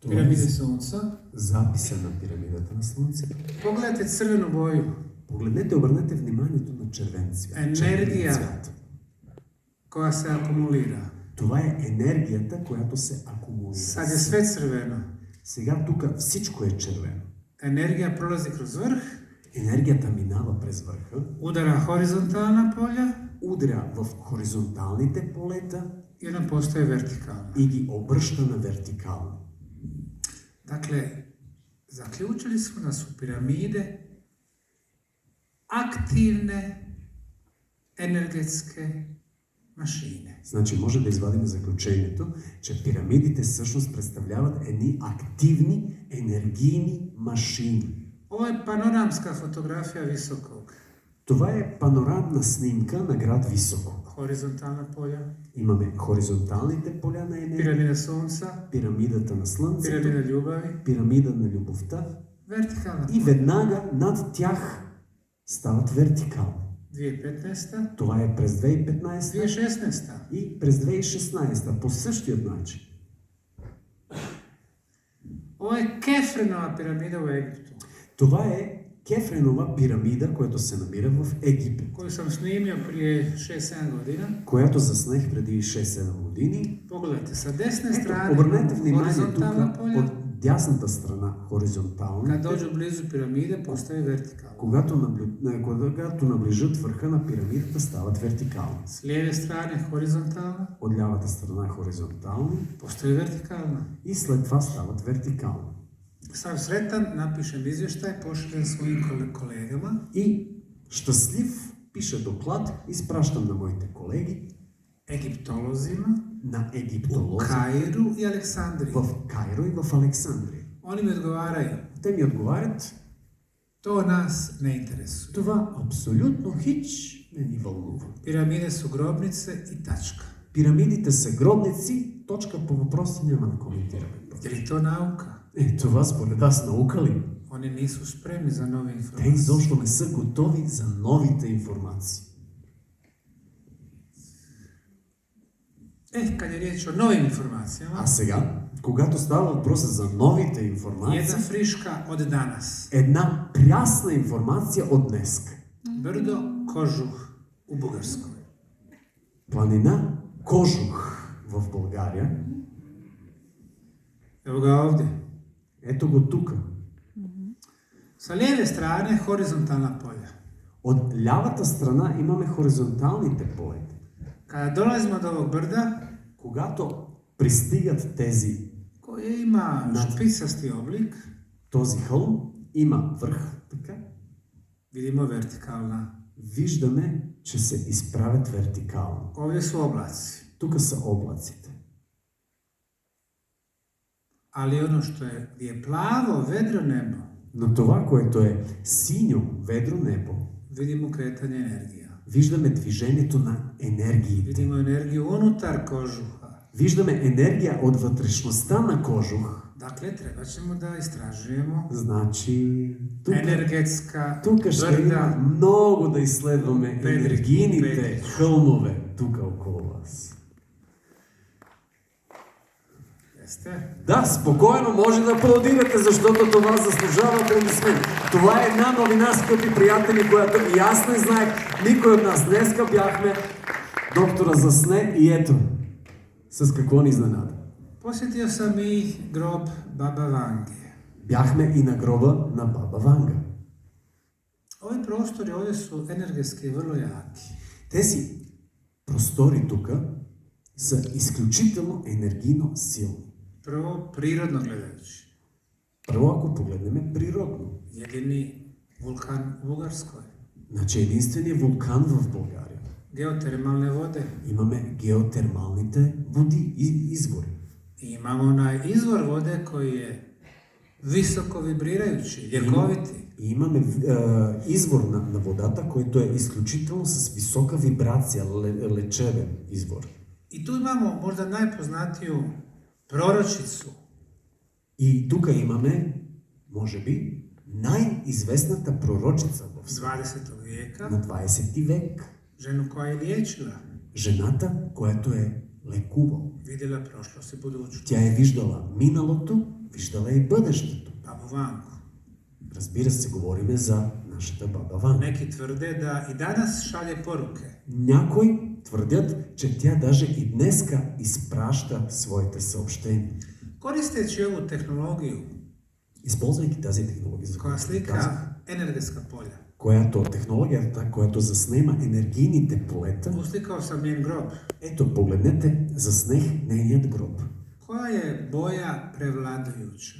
Piramide Sunca. Записа на пирамидата на Слънцето. Pogledajte crvenu boju. Погледнете, обърнете вниманието на червен цвят. Енергия. Червен цвят. Koja se akumulira. Това е енергията, която се акумулира. Sad je sve crveno. Сега тук всичко е червено. Energija prolazi kroz vrh, Енергията минава през върха, udara horizontalna polja удря в хоризонталните полета i ona postaje vertikalna. и ги обръща на вертикално. Dakle, zaključili smo da su piramide aktivne energetske mašine. Значи може да извадим заключението, че пирамидите всъщност представляват едни активни енергийни машини. Ovo je panoramska fotografija Visokog. Това е панорамна снимка на град Високо. Horizontalna polja, Имаме хоризонталните поля на енергия, piramida Sunca, пирамидата на Слънцето, piramida ljubavi, пирамида на любовта vertikalna и polja. веднага над тях стават вертикални. 2015. Това е през 2015 2016. и през 2016 по същия начин. Ovo je Kefrenova piramida u Egiptu, Това е Кефренова пирамида, която се намира в Египет, koju sam snimio prije 6-7 godina. която заснех преди 6-7 години. Pogledajte, sa desne Ето, strane обърнете внимание тук horizontalna polja, от дясната страна, хоризонтална. kad dođu blizu piramide postaje vertikalna. Когато наближат върха на пирамидата, стават вертикални. S lijeve strane horizontalna От лявата страна хоризонтални postaje vertikalna. и след това стават вертикални. Sam sretan, napišem izvještaj, pošaljem svojim kolegama. И щастлив пиша доклад, изпращам на моите колеги, Egiptolozima на u египтолози Kairu i Aleksandriji. в Кайро и в Александрия. Oni mi odgovaraju, Те ми отговарят, to nas ne interesuje. това абсолютно хич не ни вълнува. Piramide su grobnice i tačka. Пирамидите са гробници, точка по въпроси няма да коментираме. Je li to nauka? Това според вас наука ли? Oni nisu spremni za nove Те informacije. изобщо не са готови за новите информации. Kad je riječ o novim informacijama, А сега, когато става въпроса за новите информации, jedna friška od danas. една прясна информация от днес. Brdo Kožuh u Bugarskoj. Планина Кожух в България. Evo ga ovdje. Ето го тук. Sa lijeve strane horizontalna polja. От лявата страна имаме хоризонталните полета. Kada dolazimo do ovog brda, Когато пристигат тези, koje ima špicasti oblik, този хълм, има връх, така, vidimo vertikalna. виждаме, че се изправят вертикално. Ovdje su oblaci. Тук са облаците. Ali ono što je plavo, vedro nebo, Но това, което е синьо, ведро небо, vidimo kretanje energija. виждаме движението на енергиите. Vidimo energiju unutar kožuha. Виждаме енергия от вътрешността на Кожух. Dakle, treba ćemo da istražujemo Значи, energetska тук ще има brda. много да изследваме Петрич, енергийните Петрич. хълмове тук около вас. Jeste? Да, спокойно може да аплодирате, защото това заслужава аплодисмент. Това е една новина, скъпи приятели, която и аз не знаех. Никой от нас. Днеска бяхме, доктора засне и ето, с какво ни изненада. Posjetio sam i grob Baba Vange. Бяхме и на гроба на Баба Ванга. Ovi prostori ovdje su energetski vrlo jaki. Тези простори тук са изключително енергийно силни. Prvo, prirodno gledajući. Първо, ако погледнем природно. Jedini vulkan u Bugarskoj. Значи единственият вулкан в България. Geotermalne vode. Имаме геотермалните води и извори. I imamo onaj izvor vode koji je visoko vibrirajući, ljekoviti. И имаме извор на водата, който е изключително с висока вибрация, лечебен извор. I tu imamo možda najpoznatiju proročicu. И тук имаме, може би, най-известната пророчица в 20. vijeka, на 20 век. ženu koja je liječila, Жената, която е лекувала. vidjela prošlost i budućnost. Тя е виждала миналото виждала и бъдещето. Babu Vangu. Разбира се, говориме за нашата баба Ванга. Neki tvrde da i danas šalje poruke. Някои твърдят, че тя даже и днеска изпраща своите съобщения. Koristeći ovu tehnologiju Използвайки тази технология, за koja която ви казах, slika energetska polja. която технологията, която заснема енергийните полета, Uslikao sam njen grob. ето, погледнете, заснех нейният гроб. Koja je boja prevladujuća?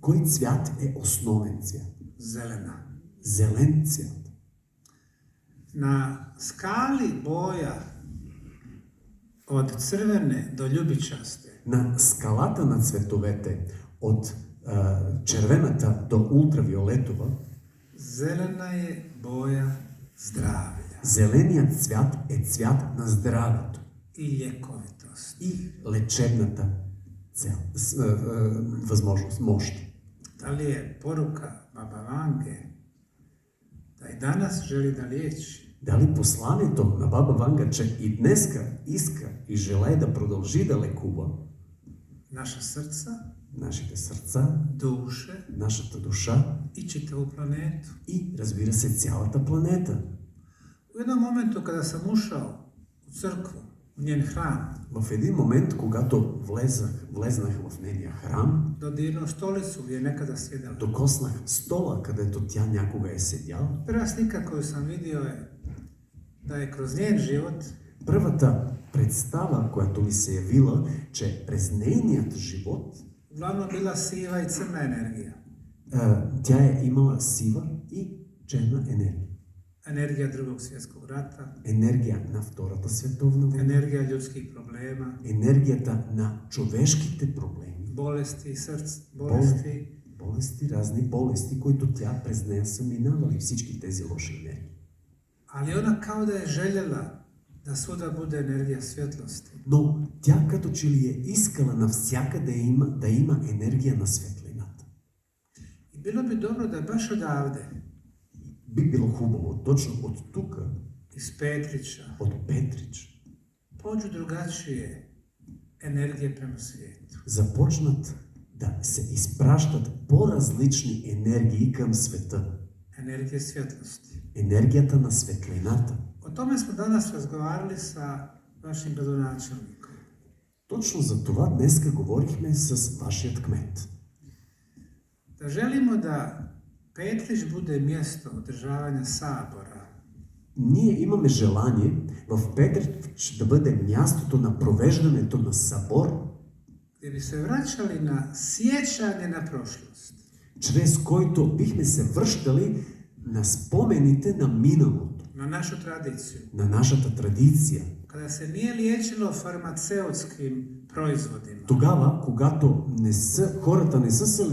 Кой цвят е основен цвят? Zelena. Зелен цвят. Na skali boja od crvene do ljubičaste На скалата на цветовете от червената до ултравиолетова, zelena je boja zdravlja зеленият цвят е цвят на здравето i ljekovitost. и лечебната възможност, мощ. Da li je poruka Baba Vange da i danas želi da liječi? Дали посланието на баба Ванга, че и днеска иска и желае да продължи да лекува Naša srca, нашите сърца, duše нашата душа i čitavu planetu. и, разбира се, цялата планета. U jednom momentu kada sam ušao u crkvu, u njen hram, В един момент, когато влезнах в нейния храм, dodirnuo stolicu gdje je nekada sjedala. докоснах стола, където тя някога е седяла. Prva slika koju sam vidio je da je kroz njen život Първата представа, която ми се явила, че през нейният живот uglavnom bila siva i crna energija. тя е имала сива и черна енергия. Energija drugog svjetskog rata, Енергия на Втората световна война, energija ljudskih problema, енергията на човешките проблеми, bolesti, bolesti, болести, разни болести, които тя през нея са минавали, всички тези лоши енергии. ali ona kao da je željela da svuda bude energija svjetlosti. Но тя като че ли е искала навсякъде да има енергия на светлината. I bilo bi dobro da baš odavde, Би било хубаво, точно от тук, iz Petrića, от Петрич, pođu drugačije energije prema svijetu. започнат да се изпращат по-различни енергии към света. Energije svjetlosti. Енергията на светлината. O tome smo danas razgovarali sa vašim gradonačelnikom. Точно за това днеска говорихме с вашият кмет. Da želimo da Petrić bude mjesto održavanja sabora, Ние имаме желание в Петрич да бъде мястото на провеждането на събор, gdje bi se vraćali na sjećanje na prošlost. чрез който бихме се връщали на спомените на миналото, Na našu tradiciju. на нашата традиция. Kada se nije liječilo farmaceutskim proizvodima, Тогава, когато хората не са се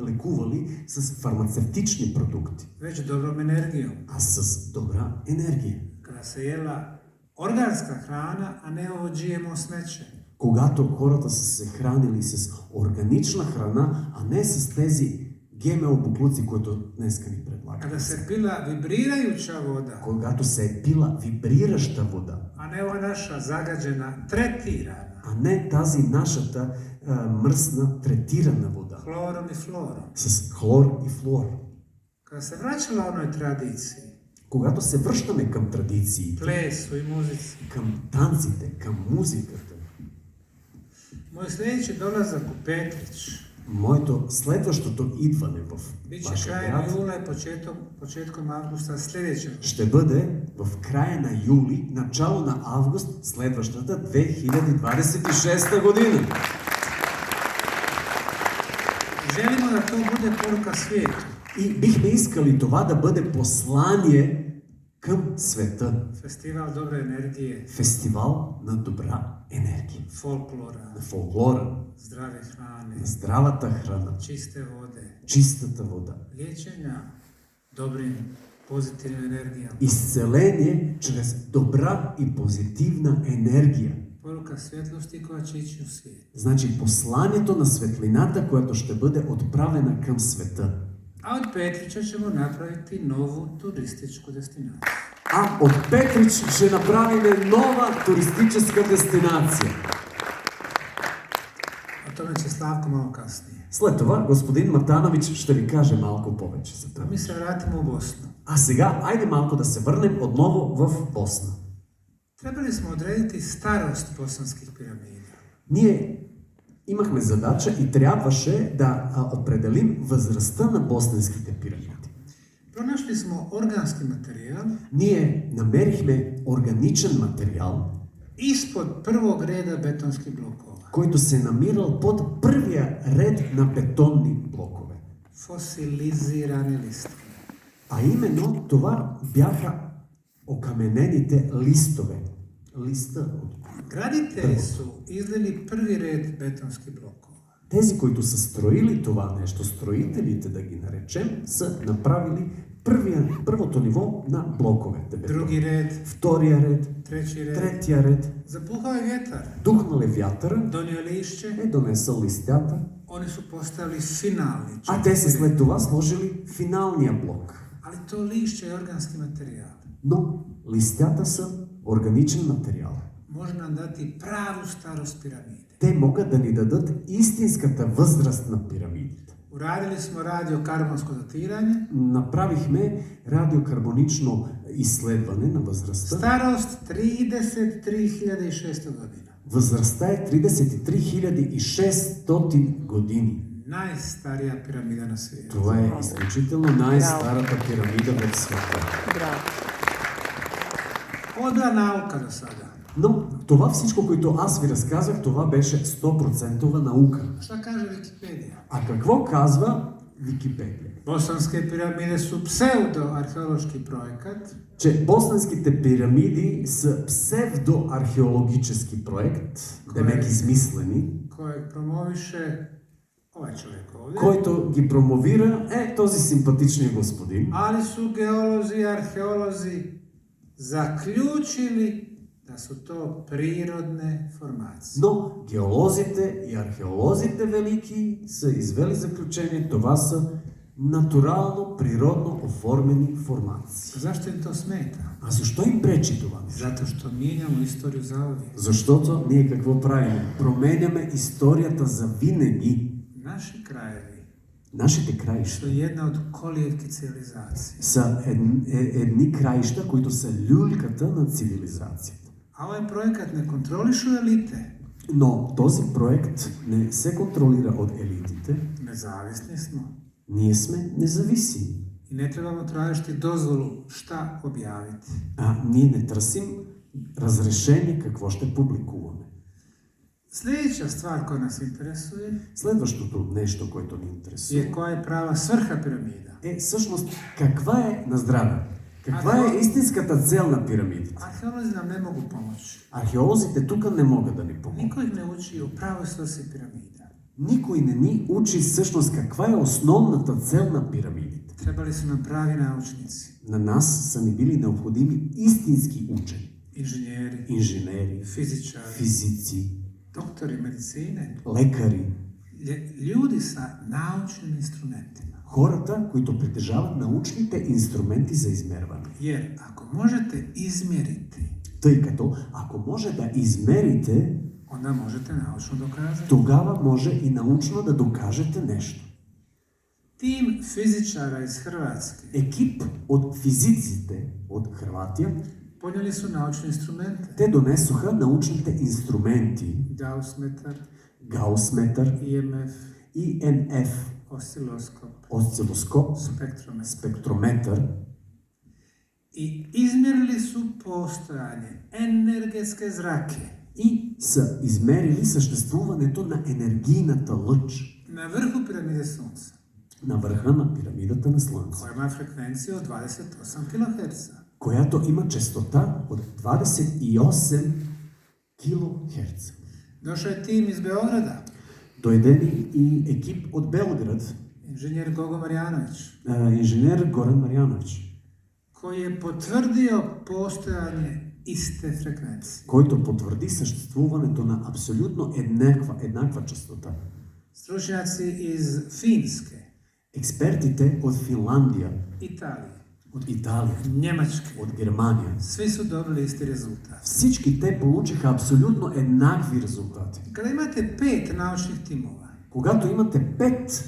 лекували с фармацевтични продукти, već dobrom energijom. а с добра енергия. Kada se jela organska hrana, a ne ovo GMO smeće. Когато хората са се хранили с органична храна, а не с тези ГМО буклуци, които днеска ни предлагат. Kada se pila vibrirajuća voda, Когато се е пила вибрираща вода, a ne ova naša zagađena, tretirana, а не тази нашата мръсна, третирана вода, hlorom i florom. с хлор и флуор. Kada se vraćala onoj tradiciji, Когато се връщаме към традициите, plesu i muzici, към танците, към музиката, moj sljedeći dolazak u Petrić следващото идване в bit će вашия krajem град jula i početkom avgusta sljedećeg. ще бъде в края на юли, начало на август, следващата 2026 година. Želimo da to bude poruka svijetu. И бихме искали това да бъде послание към света. Festival dobre energije, Фестивал на добра енергия, folklora, на фолклора, zdrave hrane, на здравата храна, čiste vode, чистата вода, liječenja dobrim, pozitivnim energijama. изцеление чрез добра и позитивна енергия. Poruka svjetlosti koja će ići u svijet. Значи посланието на светлината, което ще бъде отправена към света. A od Petrića ćemo napraviti novu turističku destinaciju. А от Петрич ще направим нова туристическа дестинация. O O tome će Slavko malo kasnije. След това господин Матанович ще ви каже малко повече за A това. mi se vratimo u Bosnu. А сега, айде малко да се върнем отново в Босна. Trebali smo odrediti starost bosanskih piramida. Ние имахме задача и трябваше да определим възрастта на босненските пирамиди. Pronašli smo organski materijal Ние намерихме органичен материал, ispod prvog reda betonskih blokova. който се намирал под първия ред на бетонни блокове. Fosilizirane listove. А именно това бяха окаменените листове. Листа от... Graditelji su izlili prvi red betonskih blokova. Тези, които са строили това нещо, строителите да ги наречем, са направили първото ниво на блоковете. Drugi red, Втория ред, treći red. третия ред. Zapuhao je vjetar. Духнал е вятъра, Donio lišće. е донесъл листята, Oni su postavili finalni а те са četiri. след това сложили финалния блок. Ali to lišće je organski materijal. Но листята са органичен материал. Može nam dati pravu starost piramide. Те могат да ни дадат истинската възраст на пирамидите. Uradili smo radiokarbonsko datiranje. Направихме радиокарбонично изследване на възрастта. Starost 33.600 godina. Възрастта е 33 600 години. Najstarija piramida na svijetu. Това е изключително най-старата пирамида в света. Ovo je bila nauka do sada. Но това всичко, което аз ви разказах, това беше 100% наука. Šta kaže Wikipedia? А какво казва Википедия? Bosanske piramide su pseudo-arheološki projekat Че босненските пирамиди са псевдоархеологически проект, демек измислени, kojeg promoviše ovaj čovjek ovdje. който ги промовира този симпатичния господин. Ali su geolozi i arheolozi zaključili da su to prirodne formacije. Но геолозите и археолозите велики са извели заключение, това са натурално, природно оформени формации. Zašto im to smeta? А защо им пречи това нещо? Zato što mijenjamo istoriju zauvijek. Защото ние какво правим? Променяме историята за винаги. Naši krajevi Нашите краища su jedna od kolijevki civilizacije. са едни краища, които са люльката на цивилизацията. A ovaj projekat ne kontrolišu elite. Но този проект не се контролира от елитите. Nezavisni smo. Ние сме независими. I ne trebamo tražiti dozvolu šta objaviti. А ние не търсим разрешение какво ще публикуваме. Sljedeća stvar koja nas interesuje Следващото нещо, което ни интересува, je koja je prava svrha piramida. е всъщност каква е на здраве. Каква е истинската цел на пирамидите? Arheolozi nam ne mogu pomoći. Археолозите тук не могат да ни помогнат. Niko ih ne uči o pravoj svrsi piramida. Никой не ни учи всъщност каква е основната цел на пирамидите. Trebali su nam pravi naučnici, На нас са ни били необходими истински учени, inženjeri, инженери, fizičari, физици, doktori medicine, лекари, ljudi sa naučnim instrumentima. хората, които притежават научните инструменти за измерване. Jer ako možete izmjeriti, Тъй като, ако може да измерите, onda možete naučno dokazati. тогава може и научно да докажете нещо. Tim fizičara iz Hrvatske Екип от физиците от Хърватия, ponijeli su naučne instrumente. те донесоха научните инструменти Gauss-metar, Гаусметър, IMF, ИМФ, osciloskop, осцилоскоп, spektrometar. спектрометър I izmjerili su postojanje energetske zrake и са измерили съществуването на енергийната лъч na vrhu piramide Sunca, на върха на пирамидата на Слънце, koja ima frekvenciju od 28 kHz. която има честота от 28 килохерца. Došao je tim iz Beograda, Дойде ни и екип от Белград, inženjer Gogo Marjanović, инженер Горан Марjanović, koji je potvrdio postojanje iste frekvencije. който потвърди съществуването на абсолютно еднаква честота. Stručnjaci iz Finske, Експертите от Финландия, Italije, от Италия, Njemačke. от Германия. Svi su dobili isti rezultat. Всички те получиха абсолютно еднакви резултати. Kada imate 5 naučnih timova Когато имате 5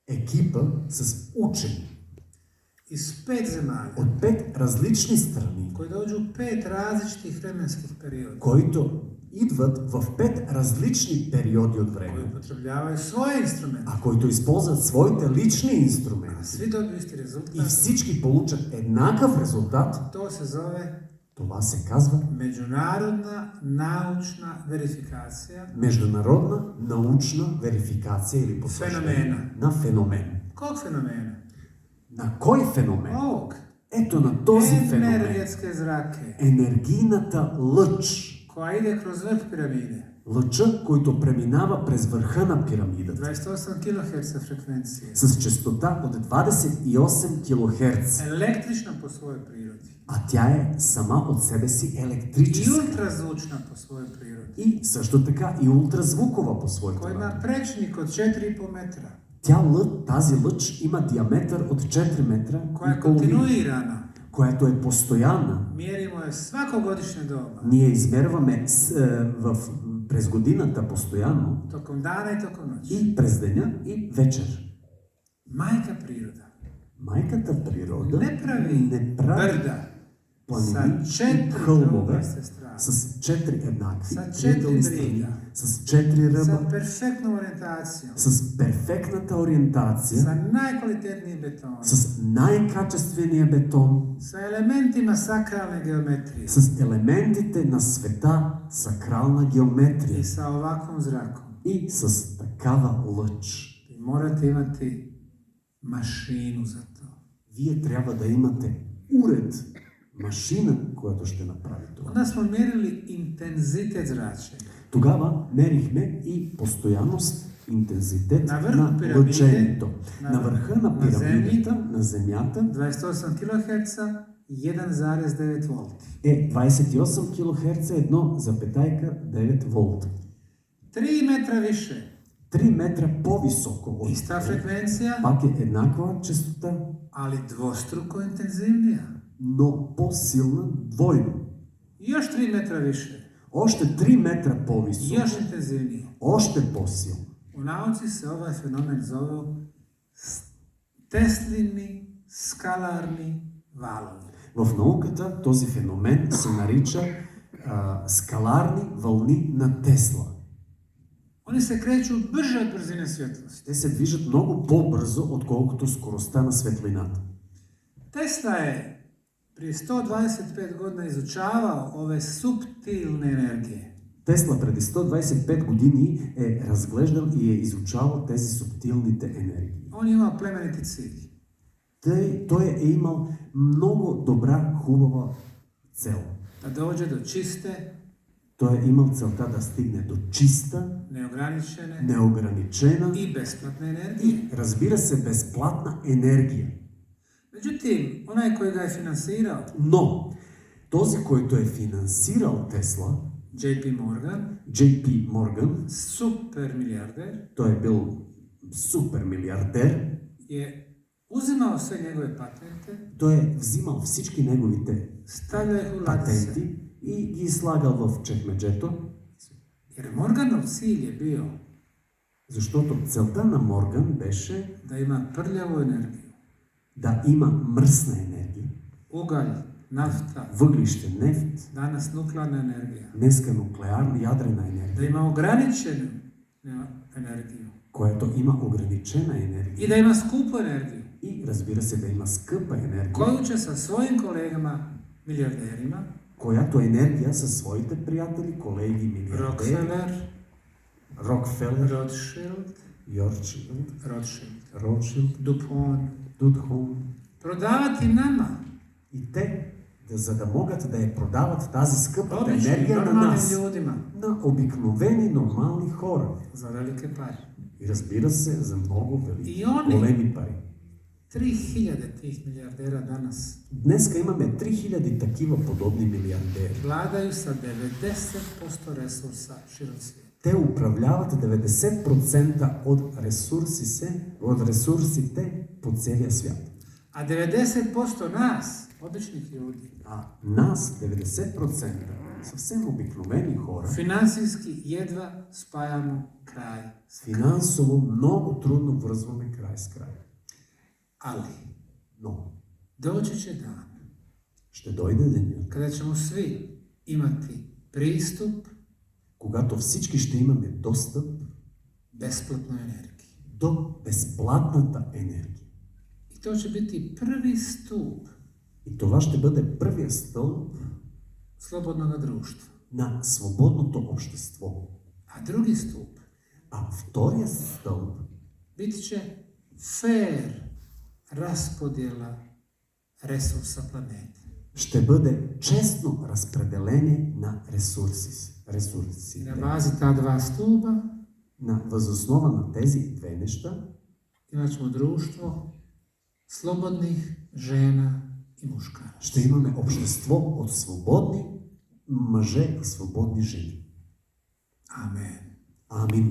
екипа с учени iz 5 zemalja от 5 различни страни, koji dođu u 5 različitih vremenskih perioda, които идват в 5 различни периоди от koji време, upotrebljavaju svoje instrumente, а които използват своите лични a инструменти svi dobiju isti и rezultat, всички получат еднакъв резултат, to se zove това се казва međunarodna naučna verifikacija международна научна верификация или потвърждение Феномена. на феномен. kog fenomena? На кой феномен? Ovog. Ето на този феномен. Energetske zrake Енергийната лъч. koja ide kroz vrh piramide. Лъча, който преминава през върха на пирамидата 28 kHz frekvencije. с частота от 28 кГц, Električna po svojoj prirodi. а тя е сама от себе си I електрическа ultrazvučna po svojoj prirodi. и също така и ултразвукова по своето Koja ima време. prečnik od 4,5 metra. Тази лъч има диаметър от 4 метра Koja и je половина, kontinuirana. която е постоянна. Mjerimo je svako godišnje doba. Ние измерваме през годината постоянно Tokom dana i tokom noći. и през деня и вечер. Majka priroda Майката природа ne pravi не прави brda sa планини и 4 хълбове kruglaste strane. с 4 еднакви Sa 4 триъгълни страни, briga. с 4 ръба, Sa perfektnom orijentacijom. с перфектната ориентация, Sa najkvalitetnijim betonom. с най-качествения бетон, Sa elementima sakralne geometrije. с елементите на света, сакрална I геометрия sa ovakvom zrakom. и с такава лъч. I morate imati mašinu za to. Вие трябва да имате уред, машина, която ще направи това. Onda smo mjerili intenzitet zračenja. Тогава мерихме и постоянност, интензитет На върху на пирамидите, лъчението. на- На върха на на пирамидата, на Земята, 28 kHz, 1,9 volti. е 28 кГц, 1,9 волта. 3 metra više. 3 метра по-високо от Ista frekvencija, пак е еднаква честота, ali dvostruko intenzivnija. но по-силна двойно. I još 3 metra više. Още 3 метра I по-високо, još intenzivnije. още по-силно. U nauci se ovaj fenomen zove Teslini skalarni valovi. В науката този феномен се нарича скаларни вълни на Тесла. Oni se kreću brže od brzine svjetlosti. Те се движат много по-бързо, отколкото скоростта на светлината. Tesla je prije 125 godina izučavao ove suptilne energije. Тесла преди 125 години е разглеждал и е изучавал тези субтилните енергии. On je imao plemeniti cilj. Той е имал много добра, хубава цел. Da dođe do čiste, Той е имал целта да стигне до чиста, neograničene неограничена i besplatne energije. и, разбира се, безплатна енергия. Međutim, onaj koji ga je finansirao, Но този, който е финансирал Тесла, JP Morgan, JP Morgan, super milijarder, той е бил супер милиардер, je uzimao sve njegove patente, той е взимал всички неговите stavljao ih u ladice. патенти и ги слагал в чекмеджето, Jer Morganov cilj je bio защото целта на Морган беше da ima prljavu energiju. да има мръсна енергия, Ugalj, nafta, въглище, нефт, danas nuklearna energija. днеска нуклеарна ядрена енергия, Da ima ograničenu energiju. която има ограничена I енергия da ima skupu energiju. и разбира се да има скъпа енергия, Koju će sa svojim kolegama, milijarderima, която енергия със своите приятели, колеги, милиардери, Rockefeller, Рокфелер, Rothschild, Ротшилд, DuPont, Дудхон, prodavati nama, и те, за да могат да я продават тази скъпа običnim, енергия на normalnim нас, ljudima, на обикновени, нормални хора. za velike pare. И разбира се, за много велики, И они. големи пари. 3000 tih milijardera danas Днеска имаме 3000 такива подобни милиардери. vladaju sa 90% resursa širom svijeta. Те управляват 90% от ресурсите по целия свят. A 90% nas, običnih ljudi, A nas, 90%, съвсем обикновени хора, financijski jedva spajamo kraj s krajem. финансово много трудно връзваме край с край. Ali Но doći će dan ще дойде денят, kada ćemo svi imati pristup когато всички ще имаме достъп besplatnoj energiji. до безплатната енергия. I to će biti prvi stup И това ще бъде първия стълб slobodnog društva. на свободното общество. A drugi stup А втория стълб bit će fair raspodjela resursa planete. ще бъде čestno разпределение на I ресурси. na bazi ta dva stupa На възоснова на тези две неща imat ćemo društvo slobodnih žena i muškaraca. ще имаме общество от свободни мъже и свободни жени. Amen. Амин.